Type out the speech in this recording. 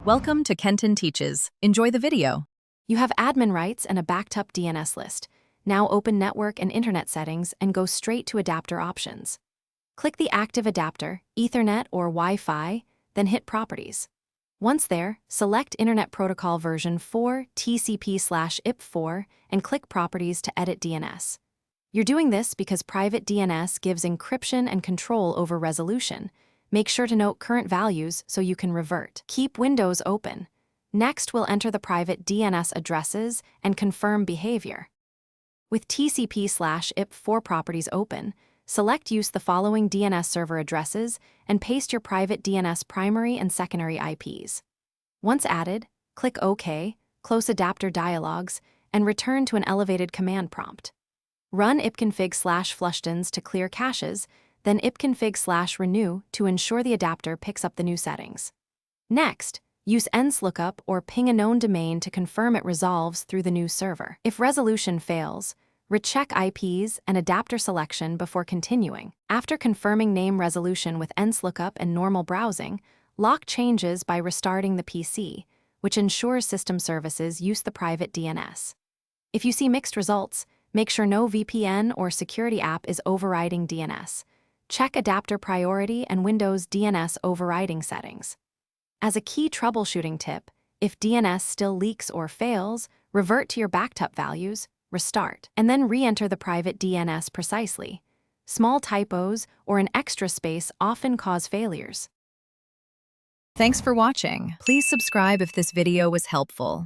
Welcome to Kenton Teaches. Enjoy the video. You have admin rights and a backed-up DNS list. Now open network and internet settings and go straight to adapter options. Click the active adapter, Ethernet or Wi-Fi, then hit Properties. Once there, select Internet Protocol version 4 TCP/IP4 and click Properties to edit DNS. You're doing this because private DNS gives encryption and control over resolution. Make sure to note current values so you can revert. Keep Windows open. Next, we'll enter the private DNS addresses and confirm behavior. With TCP/IP4 properties open, select Use the following DNS server addresses and paste your private DNS primary and secondary IPs. Once added, click OK, close adapter dialogs, and return to an elevated command prompt. Run ipconfig/flushtons to clear caches, then ipconfig/renew to ensure the adapter picks up the new settings. Next, use enslookup or ping a known domain to confirm it resolves through the new server. If resolution fails, recheck IPs and adapter selection before continuing. After confirming name resolution with enslookup and normal browsing, lock changes by restarting the PC, which ensures system services use the private DNS. If you see mixed results, make sure no VPN or security app is overriding DNS. Check adapter priority and Windows DNS overriding settings. As a key troubleshooting tip, if DNS still leaks or fails, revert to your backed-up values, restart, and then re-enter the private DNS precisely. Small typos or an extra space often cause failures. Thanks for watching. Please subscribe if this video was helpful.